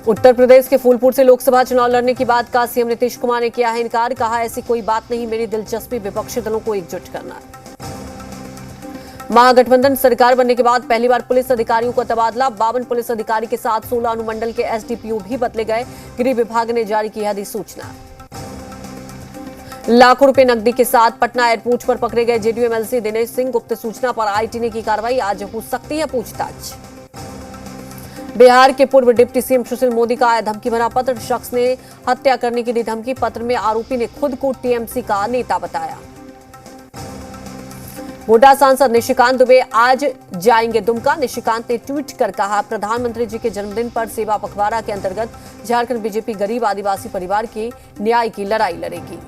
उत्तर प्रदेश के फूलपुर से लोकसभा चुनाव लड़ने की बात का सीएम नीतीश कुमार ने किया है इनकार। कहा ऐसी कोई बात नहीं, मेरी दिलचस्पी विपक्षी दलों को एकजुट करना है। महागठबंधन सरकार बनने के बाद पहली बार पुलिस अधिकारियों का तबादला। 52 पुलिस अधिकारी के साथ 16 अनुमंडल के एसडीपीओ भी बदले गए। गृह विभाग ने जारी की अधिसूचना। लाखों रुपए नकदी के साथ पटना एयरपोर्ट पर पकड़े गए जेडीयू एमएलसी दिनेश सिंह। गुप्त सूचना पर आईटी ने की कार्रवाई। आज हो सकती है पूछताछ। बिहार के पूर्व डिप्टी सीएम सुशील मोदी का आया धमकी भरा पत्र। शख्स ने हत्या करने की दी धमकी। पत्र में आरोपी ने खुद को टीएमसी का नेता बताया। गोड्डा सांसद निशिकांत दुबे आज जाएंगे दुमका। निशिकांत ने ट्वीट कर कहा, प्रधानमंत्री जी के जन्मदिन पर सेवा पखवाड़ा के अंतर्गत झारखंड बीजेपी गरीब आदिवासी परिवार की न्याय की लड़ाई लड़ेगी।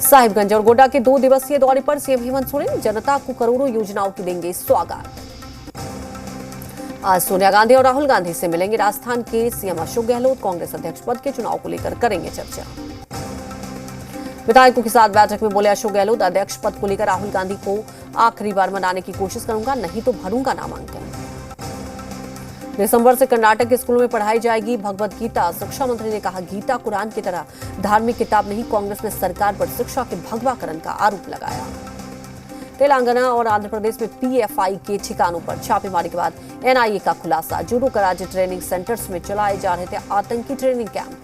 साहिबगंज और गोड्डा के 2 दिवसीय दौरे पर सीएम हेमंत सोरेन जनता को करोड़ों योजनाओं की देंगे सौगात। आज सोनिया गांधी और राहुल गांधी से मिलेंगे राजस्थान के सीएम अशोक गहलोत। कांग्रेस अध्यक्ष पद के चुनाव को लेकर करेंगे चर्चा। विधायकों के साथ बैठक में बोले अशोक गहलोत, अध्यक्ष पद को लेकर राहुल गांधी को आखिरी बार मनाने की कोशिश करूंगा, नहीं तो भरूंगा नामांकन। दिसंबर से कर्नाटक के स्कूलों में पढ़ाई जाएगी भगवद गीता। शिक्षा मंत्री ने कहा, गीता कुरान की तरह धार्मिक किताब नहीं। कांग्रेस ने सरकार पर शिक्षा के भगवाकरण का आरोप लगाया। तेलंगाना और आंध्र प्रदेश में पीएफआई के ठिकानों पर छापेमारी के बाद एनआईए का खुलासा। जूडो कराटे ट्रेनिंग सेंटर्स में चलाए जा रहे थे आतंकी ट्रेनिंग कैंप।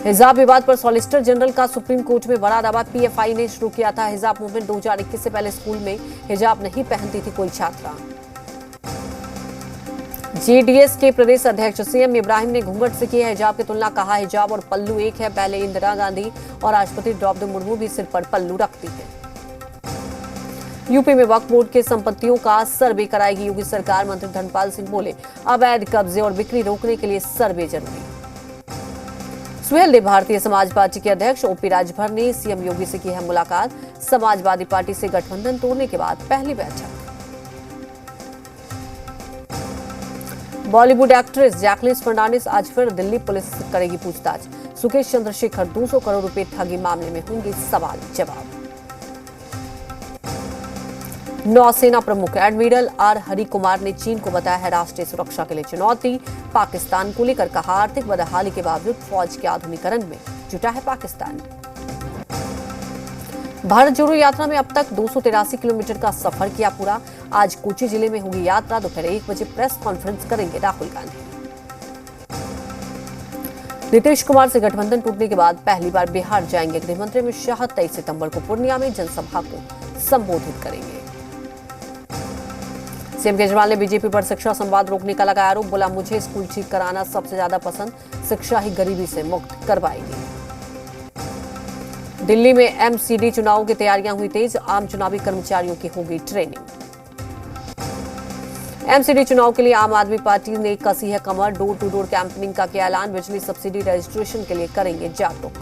हिजाब विवाद पर सॉलिसिटर जनरल का सुप्रीम कोर्ट में बड़ा दावा। पीएफआई ने शुरू किया था हिजाब मूवमेंट। 2021 से पहले स्कूल में हिजाब नहीं पहनती थी कोई छात्रा। जेडीएस के प्रदेश अध्यक्ष सीएम इब्राहिम ने घूंघट से की है हिजाब की तुलना। कहा, हिजाब और पल्लू एक है। पहले इंदिरा गांधी और राष्ट्रपति द्रौपदी मुर्मू भी सिर पर पल्लू रखती है। यूपी में वक्फ बोर्ड के संपत्तियों का सर्वे कराएगी योगी सरकार। मंत्री धर्मपाल सिंह बोले, अवैध कब्जे और बिक्री रोकने के लिए सर्वे जरूरी। सुहेल देव भारतीय समाज पार्टी के अध्यक्ष ओपी राजभर ने सीएम योगी से की है मुलाकात। समाजवादी पार्टी से गठबंधन तोड़ने के बाद पहली बैठक। बॉलीवुड एक्ट्रेस जैकलिन फर्नांडिस आज फिर दिल्ली पुलिस करेगी पूछताछ। सुकेश चंद्रशेखर 200 करोड़ रुपए ठगी मामले में होंगे सवाल जवाब। नौसेना प्रमुख एडमिरल आर हरि कुमार ने चीन को बताया है राष्ट्रीय सुरक्षा के लिए चुनौती। पाकिस्तान को लेकर कहा, आर्थिक बदहाली के बावजूद फौज के आधुनिकीकरण में जुटा है पाकिस्तान। भारत जोड़ो यात्रा में अब तक 283 किलोमीटर का सफर किया पूरा। आज कोची जिले में होगी यात्रा। दोपहर 1 बजे प्रेस कॉन्फ्रेंस करेंगे राहुल गांधी। नीतीश कुमार से गठबंधन टूटने के बाद पहली बार बिहार जाएंगे गृह मंत्री अमित शाह। 23 सितंबर को पूर्णिया में जनसभा को संबोधित करेंगे। सीएम केजरीवाल ने बीजेपी पर शिक्षा संवाद रोकने का लगाया आरोप। बोला, मुझे स्कूल ठीक कराना सबसे ज्यादा पसंद, शिक्षा ही गरीबी से मुक्त करवाएगी। दिल्ली में एमसीडी चुनाव की तैयारियां हुई तेज। आम चुनावी कर्मचारियों की होगी ट्रेनिंग। एमसीडी चुनाव के लिए आम आदमी पार्टी ने कसी है कमर। डोर टू डोर कैंपेनिंग का किया ऐलान। बिजली सब्सिडी रजिस्ट्रेशन के लिए करेंगे जागरूक।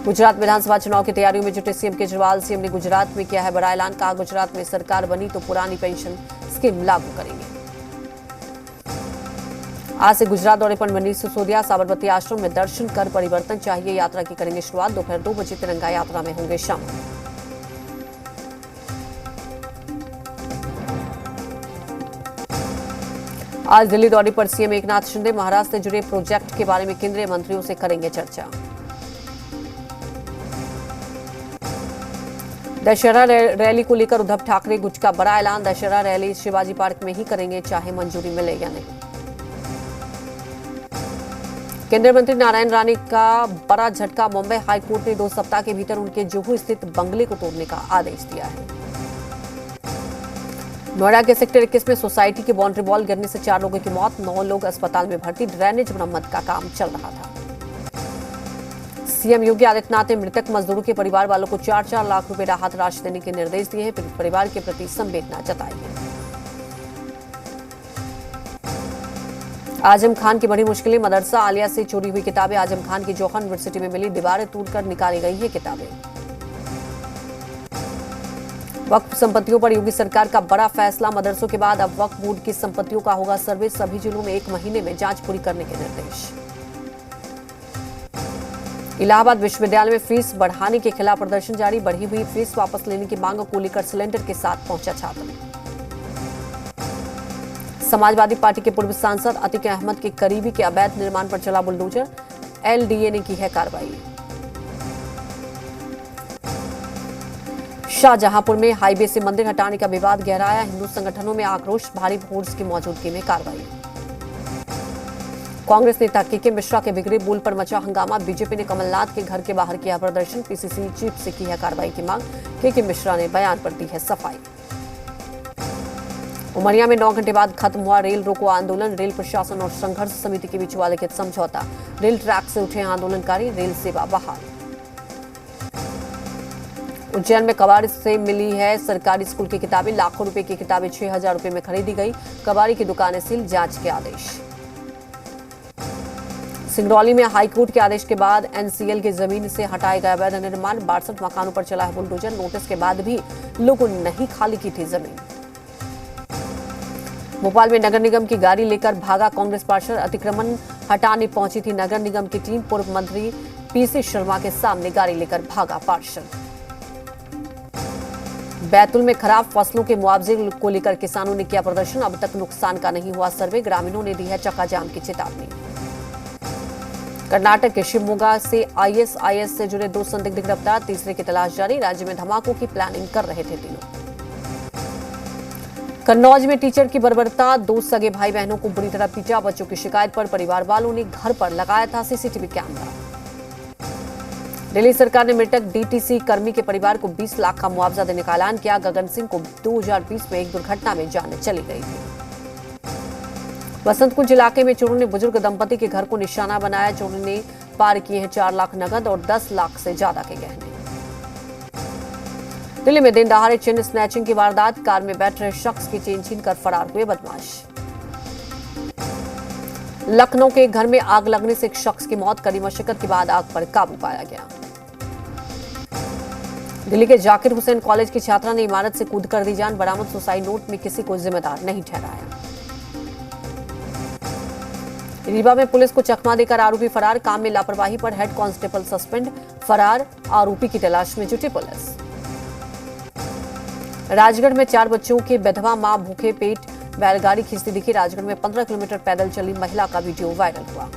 गुजरात विधानसभा चुनाव की तैयारियों में जुटे सीएम केजरीवाल। सीएम ने गुजरात में किया है बड़ा ऐलान। कहा, गुजरात में सरकार बनी तो पुरानी पेंशन स्कीम लागू करेंगे। आज से गुजरात दौरे पर मनीष सिसोदिया। साबरमती आश्रम में दर्शन कर परिवर्तन चाहिए यात्रा की करेंगे शुरुआत। दोपहर 2 बजे तिरंगा यात्रा में होंगे शामिल। आज दिल्ली दौरे पर सीएम एकनाथ शिंदे। महाराष्ट्र से जुड़े प्रोजेक्ट के बारे में केंद्रीय मंत्रियों से करेंगे चर्चा। दशहरा रैली को लेकर उद्धव ठाकरे गुट का बड़ा ऐलान। दशहरा रैली शिवाजी पार्क में ही करेंगे, चाहे मंजूरी मिले या नहीं। केंद्रीय मंत्री नारायण राणे का बड़ा झटका। मुंबई हाईकोर्ट ने 2 सप्ताह के भीतर उनके जुहू स्थित बंगले को तोड़ने का आदेश दिया है। नोएडा के सेक्टर 21 में सोसाइटी की बाउंड्री वॉल गिरने से 4 लोगों की मौत। 9 लोग अस्पताल में भर्ती। ड्रेनेज मरम्मत का काम चल रहा था। सीएम योगी आदित्यनाथ ने मृतक मजदूरों के परिवार वालों को 4-4 लाख रुपए राहत राशि देने के निर्देश दिए हैं। परिवार के प्रति संवेदना जताई है। आजम खान की बड़ी मुश्किलें। मदरसा आलिया से चोरी हुई किताबें आजम खान की जौहर यूनिवर्सिटी में मिली। दीवारें तोड़कर निकाली गई हैं किताबें। वक्फ संपत्तियों पर योगी सरकार का बड़ा फैसला। मदरसों के बाद अब वक्फ बोर्ड की संपत्तियों का होगा सर्वे। सभी जिलों में 1 महीने में जांच पूरी करने के निर्देश। इलाहाबाद विश्वविद्यालय में फीस बढ़ाने के खिलाफ प्रदर्शन जारी। बढ़ी हुई फीस वापस लेने की मांग को लेकर सिलेंडर के साथ पहुंचा छात्र। समाजवादी पार्टी के पूर्व सांसद अतीक अहमद के करीबी के अवैध निर्माण पर चला बुलडोजर, एलडीए ने की है कार्रवाई। शाहजहांपुर में हाईवे से मंदिर हटाने का विवाद गहराया, हिंदू संगठनों में आक्रोश, भारी फोर्स की मौजूदगी में कार्रवाई। कांग्रेस नेता के मिश्रा के बिगड़े बोल पर मचा हंगामा, बीजेपी ने कमलनाथ के घर के बाहर किया प्रदर्शन, पीसीसी चीफ से की है कार्रवाई की मांग, के मिश्रा ने बयान पर दी है सफाई। उमरिया में 9 घंटे बाद खत्म हुआ रेल रोको आंदोलन, रेल प्रशासन और संघर्ष समिति के बीच हुआ लिखित समझौता, रेल ट्रैक से उठे आंदोलनकारी, रेल सेवा बहाल। उज्जैन में कबाड़ी से मिली है सरकारी स्कूल की किताबें, लाखों रुपए की किताबें 6,000 रुपए में खरीदी गई, कबाड़ी की दुकानें सील, जांच के आदेश। सिंगरौली में हाईकोर्ट के आदेश के बाद एनसीएल की जमीन से हटाए गए अवैध निर्माण, 62 मकानों पर चला है बुलडोजर, नोटिस के बाद भी लोगों ने नहीं खाली की थी जमीन। भोपाल में नगर निगम की गाड़ी लेकर भागा कांग्रेस पार्षद, अतिक्रमण हटाने पहुंची थी नगर निगम की टीम, पूर्व मंत्री पीसी शर्मा के सामने गाड़ी लेकर भागा पार्षद। बैतूल में खराब फसलों के मुआवजे को लेकर किसानों ने किया प्रदर्शन, अब तक नुकसान का नहीं हुआ सर्वे, ग्रामीणों ने दी है चक्काजाम की चेतावनी। कर्नाटक के शिवमोगा से आईएसआईएस से जुड़े 2 संदिग्ध गिरफ्तार, तीसरे की तलाश जारी, राज्य में धमाकों की प्लानिंग कर रहे थे तीनों। कन्नौज में टीचर की बर्बरता, 2 सगे भाई बहनों को बुरी तरह पीटा, बच्चों की शिकायत पर परिवार वालों ने घर पर लगाया था सीसीटीवी कैमरा। दिल्ली सरकार ने मृतक डीटीसी कर्मी के परिवार को 20 लाख का मुआवजा देने का ऐलान किया, गगन सिंह को 2020 में एक दुर्घटना में जान चली गई थी। बसंत कुंज इलाके में चोरों ने बुजुर्ग दंपति के घर को निशाना बनाया, चोरों ने पार किए हैं 4 लाख नगद और 10 लाख से ज्यादा के गहने। दिल्ली में दिन दहाड़े चेन स्नैचिंग की वारदात, कार में बैठ रहे शख्स की चेन छीनकर फरार हुए बदमाश। लखनऊ के एक घर में आग लगने से एक शख्स की मौत, कड़ी मशक्कत के बाद आग पर काबू पाया गया। दिल्ली के जाकिर हुसैन कॉलेज की छात्रा ने इमारत से कूद कर दी जान, बरामद सुसाइड नोट में किसी को जिम्मेदार नहीं ठहराया। रीवा में पुलिस को चकमा देकर आरोपी फरार, काम में लापरवाही पर हेड कांस्टेबल सस्पेंड, फरार आरोपी की तलाश में जुटी पुलिस। राजगढ़ में 4 बच्चों की विधवा मां भूखे पेट बैलगाड़ी खींचती दिखी, राजगढ़ में 15 किलोमीटर पैदल चली महिला का वीडियो वायरल हुआ।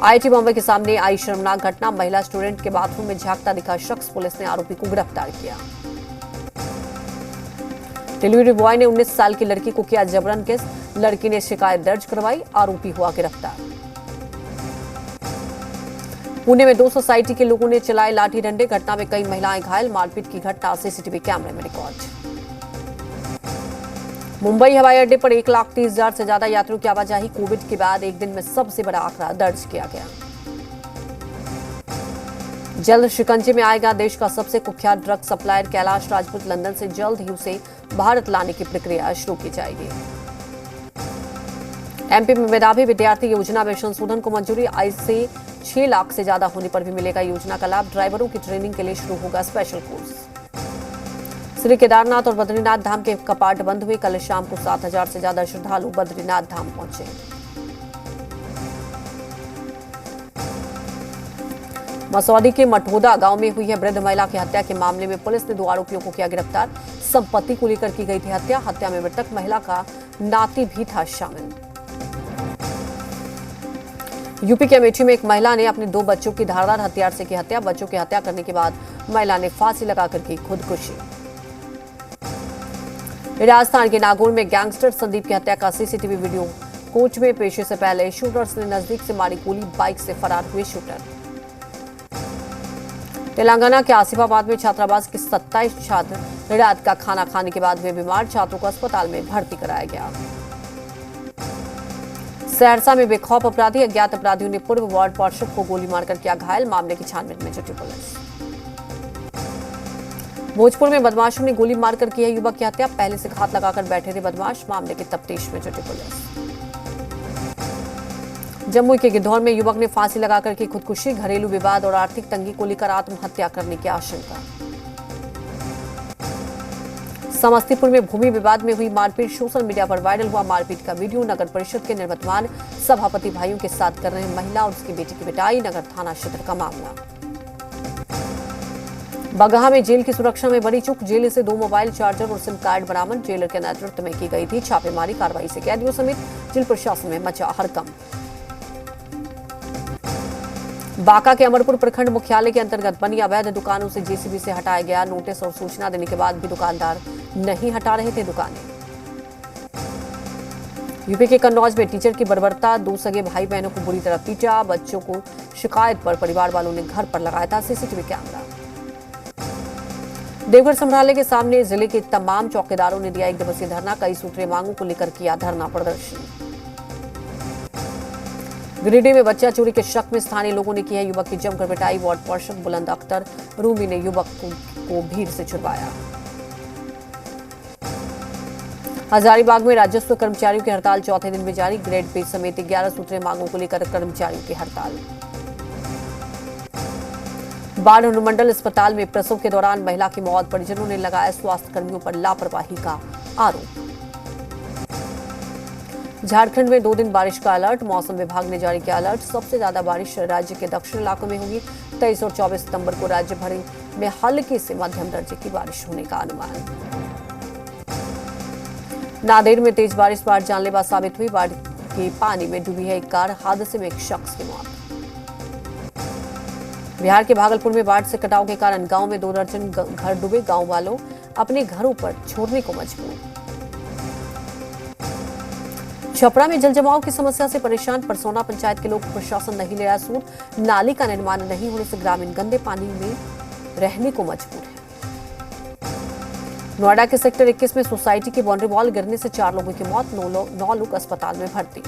आईआईटी बॉम्बे के सामने आई शर्मनाक घटना, महिला स्टूडेंट के बाथरूम में झांकता दिखा शख्स, पुलिस ने आरोपी को गिरफ्तार किया। डिलीवरी बॉय ने 19 साल की लड़की को किया जबरन किस, लड़की ने शिकायत दर्ज करवाई, आरोपी हुआ गिरफ्तार। पुणे में 2 सोसाइटी के लोगों ने चलाए लाठी डंडे, घटना में कई महिलाएं घायल, मारपीट की घटना सीसीटीवी कैमरे में रिकॉर्ड। मुंबई हवाई अड्डे पर 1,30,000 से ज्यादा यात्रियों की आवाजाही, कोविड के बाद एक दिन में सबसे बड़ा आंकड़ा दर्ज किया गया। जल्द शिकंजे में आएगा देश का सबसे कुख्यात drug supplier Kailash Rajput, London से जल्द ही उसे भारत लाने की प्रक्रिया शुरू की जाएगी। एमपी में मेधावी विद्यार्थी योजना में संशोधन को मंजूरी, आय से 6 लाख से ज्यादा होने पर भी मिलेगा योजना का लाभ, ड्राइवरों की ट्रेनिंग के लिए शुरू होगा स्पेशल कोर्स। श्री केदारनाथ और बद्रीनाथ धाम के कपाट बंद हुए, कल शाम को 7,000 से ज्यादा श्रद्धालु बद्रीनाथ धाम पहुंचे। मसौदी के मठोदा गांव में हुई है वृद्ध महिला की हत्या के मामले में पुलिस ने 2 आरोपियों को किया गिरफ्तार, संपत्ति को लेकर की गई थी हत्या, हत्या में मृतक महिला का नाती भी था शामिल। यूपी के अमेठी में एक महिला ने अपने 2 बच्चों की धारदार हथियार से की हत्या, बच्चों की हत्या करने के बाद महिला ने फांसी लगाकर की खुदकुशी। राजस्थान के नागौर में गैंगस्टर संदीप की हत्या का सीसीटीवी वीडियो कोर्ट में पेशी से पहले शूटर्स ने नजदीक से मारी गोली, बाइक से फरार हुए शूटर। तेलंगाना के आसिफाबाद में छात्रावास के 27 छात्र रात का खाना खाने के बाद हुए बीमार, छात्रों को अस्पताल में भर्ती कराया गया। सहरसा में बेखौफ अपराधी, अज्ञात अपराधियों ने पूर्व वार्ड पार्षद को गोली मारकर किया घायल, मामले की छानबीन में जुटी पुलिस। भोजपुर में बदमाशों ने गोली मारकर की है युवक की हत्या, पहले से घात लगाकर बैठे थे बदमाश, मामले की तफ्तीश में जुटी पुलिस। जमुई के गिद्धौर में युवक ने फांसी लगाकर की खुदकुशी, घरेलू विवाद और आर्थिक तंगी को लेकर आत्महत्या करने की आशंका। समस्तीपुर में भूमि विवाद में हुई मारपीट, सोशल मीडिया पर वायरल हुआ मारपीट का वीडियो, नगर परिषद के निवर्तमान सभापति भाइयों के साथ कर रहे महिला और उसकी बेटी की पिटाई, नगर थाना क्षेत्र का मामला। बगहा में जेल की सुरक्षा में बड़ी चूक, जेल से 2 मोबाइल चार्जर और सिम कार्ड बरामद। जेलर के नेतृत्व में की गई थी छापेमारी। कार्रवाई से कैदियों समेत जेल प्रशासन में मचा हड़कंप। बांका के अमरपुर प्रखंड मुख्यालय के अंतर्गत बनी अवैध दुकानों से जेसीबी से हटाया गया। नोटिस और सूचना देने के बाद भी दुकानदार नहीं हटा रहे थे दुकानें। यूपी के कन्नौज में टीचर की बर्बरता, 2 सगे भाई बहनों को बुरी तरह पीटा। बच्चों को शिकायत पर परिवार वालों ने घर पर लगाया था सीसीटीवी कैमरा। देवघर संग्रहालय के सामने जिले के तमाम चौकीदारों ने दिया 1 दिवसीय धरना। कई सूत्रीय मांगों को लेकर किया धरना प्रदर्शन। गिरिडीह में बच्चा चोरी के शक में स्थानीय लोगों ने की है युवक की जमकर पिटाई। वार्ड पार्षद बुलंद अख्तर रूमी ने युवक को भीड़ से छुड़वाया। हजारीबाग में राजस्व कर्मचारियों की हड़ताल चौथे दिन भी जारी। ग्रेड पे समेत 11 सूत्रीय मांगों को लेकर कर्मचारियों की हड़ताल। बाढ़ अनुमंडल अस्पताल में प्रसव के दौरान महिला की मौत, परिजनों ने लगाया स्वास्थ्य कर्मियों पर लापरवाही का आरोप। झारखंड में 2 दिन बारिश का अलर्ट, मौसम विभाग ने जारी किया अलर्ट। सबसे ज्यादा बारिश राज्य के दक्षिण इलाकों में होगी। 23 और 24 सितंबर को राज्य भर में हल्की से मध्यम दर्जे की बारिश होने का अनुमान। नांदेड़ में तेज बारिश बाढ़ जानलेवा साबित हुई। बाढ़ के पानी में डूबी है एक कार, हादसे में एक शख्स की मौत। बिहार के भागलपुर में बाढ़ से कटाव के कारण गांव में 2 दर्जन घर डूबे। गांव वालों अपने घरों पर छोड़ने को मजबूर। छपरा में जल जमाव की समस्या से परेशान परसौना पंचायत के लोग, प्रशासन नहीं ले रहा सूद। नाली का निर्माण नहीं होने से ग्रामीण गंदे पानी में रहने को मजबूर है। नोएडा के सेक्टर 21 में सोसाइटी की बाउंड्री वॉल गिरने से 4 लोगों की मौत, 9 लोग अस्पताल में भर्ती।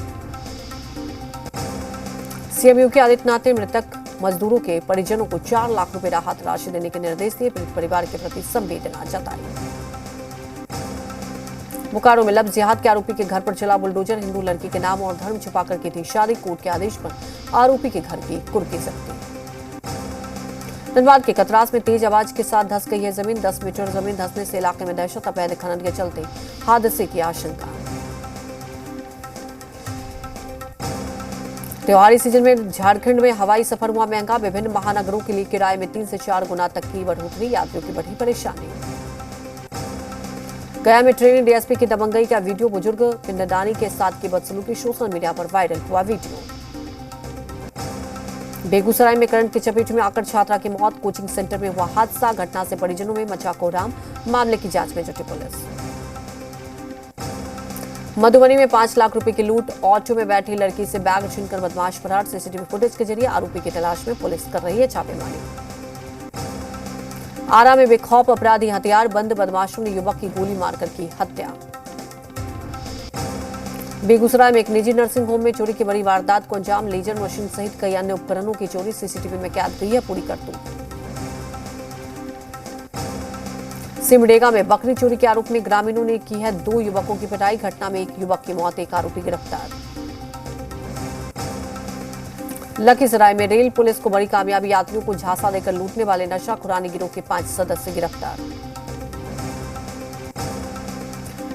सीएम योगी आदित्यनाथ ने मृतक मजदूरों के परिजनों को 4 लाख रुपए राहत राशि देने के निर्देश दिए। पीड़ित परिवार के प्रति संवेदना जताई। बोकारो में लव जिहाद के आरोपी के घर पर चला बुलडोजर। हिंदू लड़की के नाम और धर्म छुपाकर की थी शादी। कोर्ट के आदेश पर आरोपी के घर की कुर्की जब्ती। धनबाद के कतरास में तेज आवाज के साथ धंस गई है जमीन। 10 मीटर जमीन धंसने से इलाके में दहशत। अवैध खनन के चलते हादसे की आशंका। त्योहारी सीजन में झारखंड में हवाई सफर हुआ महंगा। विभिन्न महानगरों के लिए किराए में 3 से 4 गुना तक की बढ़ोतरी। यात्रियों की बढ़ी परेशानी। गया में ट्रेनी डीएसपी की दबंगई का वीडियो, बुजुर्ग पिंडदानी के साथ की बदसलूकी सोशल मीडिया पर वायरल हुआ वीडियो। बेगूसराय में करंट की चपेट में आकर छात्रा की मौत। कोचिंग सेंटर में हुआ हादसा। घटना से परिजनों में मचा कोहराम। मामले की जांच में जुटी पुलिस। मधुबनी में 5 लाख रुपए की लूट। ऑटो में बैठी लड़की से बैग छीनकर बदमाश फरार। सीसीटीवी फुटेज के जरिए आरोपी की तलाश में पुलिस कर रही है छापेमारी। आरा में बेखौफ अपराधी, हथियार बंद बदमाशों ने युवक की गोली मारकर की हत्या। बेगूसराय में एक निजी नर्सिंग होम में चोरी की बड़ी वारदात को अंजाम। लेजर मशीन सहित कई अन्य उपकरणों की चोरी। सीसीटीवी में कैद हुई है पूरी करतूत। सिमडेगा में बकरी चोरी के आरोप में ग्रामीणों ने की है 2 युवकों की पिटाई। घटना में एक युवक की मौत, एक आरोपी गिरफ्तार। लखीसराय में रेल पुलिस को बड़ी कामयाबी। यात्रियों को झांसा देकर लूटने वाले नशा खुरानी गिरोह के 5 सदस्य गिरफ्तार।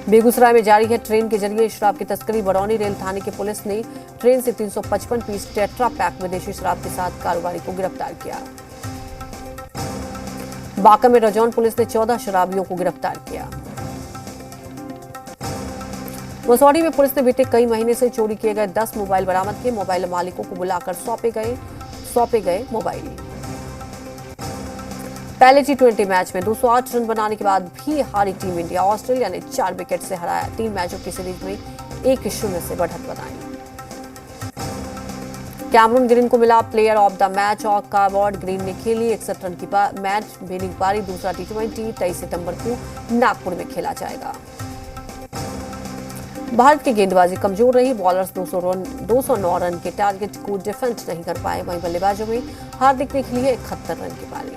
बेगूसराय में जारी है ट्रेन के जरिए शराब की तस्करी। बरौनी रेल थाने की पुलिस ने ट्रेन से 355 पीस टेट्रा पैक विदेशी शराब के साथ कारोबारी को गिरफ्तार किया। बांका में रजौन पुलिस ने 14 शराबियों को गिरफ्तार किया। मसौढ़ी में पुलिस ने बीते कई महीने से चोरी किए गए 10 मोबाइल बरामद किए। मोबाइल मालिकों को बुलाकर सौंपे गए मोबाइल। पहले T20 मैच में 208 रन बनाने के बाद भी हारी टीम इंडिया। ऑस्ट्रेलिया ने 4 विकेट से हराया। 3 मैचों की सीरीज में 1-0 से बढ़त बनाई। कैमरून ग्रीन को मिला प्लेयर ऑफ द मैच का अवार्ड। ग्रीन ने खेली 61 रन की मैच विनिंग पारी। दूसरा T20 23 सितंबर को नागपुर में खेला जाएगा। भारत की गेंदबाजी कमजोर रही। बॉलर्स 209 रन के टारगेट को डिफेंड नहीं कर पाए। वहीं बल्लेबाजों में हार्दिक ने खेली है 71 रन की पारी।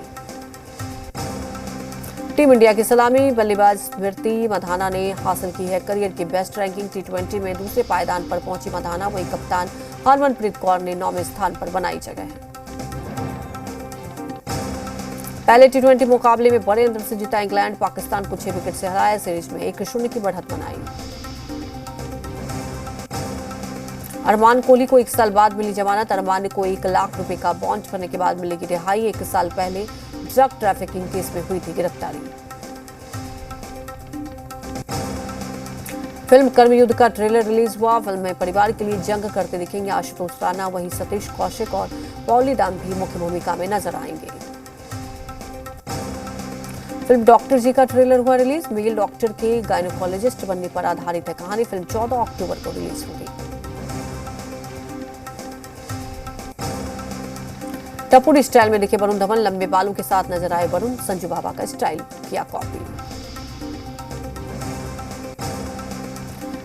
टीम इंडिया की सलामी बल्लेबाज स्मृति मधाना ने हासिल की है करियर की बेस्ट रैंकिंग। T20 में दूसरे पायदान पर पहुंची मधाना। वहीं कप्तान हरमनप्रीत कौर ने 9वें स्थान पर बनाई जगह। पहले T20 मुकाबले में बड़े अंतर से जीता इंग्लैंड। पाकिस्तान को 6 विकेट से हराया। सीरीज में 1-0 की बढ़त बनाई। अरमान कोहली को 1 साल बाद मिली जमानत। अरमान को 1 लाख रुपए का बॉन्ड भरने के बाद मिलेगी रिहाई। 1 साल पहले ड्रग ट्रैफिकिंग केस में हुई थी गिरफ्तारी। फिल्म कर्मयुद्ध का ट्रेलर रिलीज हुआ। फिल्म में परिवार के लिए जंग करते दिखेंगे आशुतोष राणा, वहीं सतीश कौशिक और पॉली डाम भी मुख्य भूमिका में नजर आएंगे। फिल्म डॉक्टर जी का ट्रेलर हुआ रिलीज। मेल डॉक्टर के गायनोकोलॉजिस्ट बनने पर आधारित है कहानी। फिल्म 14 अक्टूबर को रिलीज होगी। टपुरी स्टाइल में दिखे वरुण धवन, लंबे बालों के साथ नजर आए वरुण, संजू बाबा का स्टाइल किया कॉपी।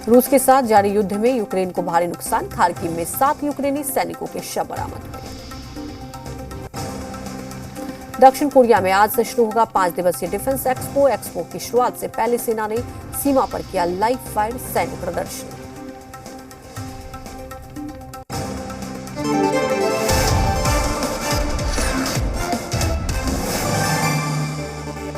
रूस के साथ जारी युद्ध में यूक्रेन को भारी नुकसान। खार्किव में 7 यूक्रेनी सैनिकों के शव बरामद हुए। दक्षिण कोरिया में आज से शुरू होगा 5 दिवसीय डिफेंस एक्सपो। एक्सपो की शुरुआत से पहले सेना ने सीमा पर किया लाइव फायर सैन्य प्रदर्शन।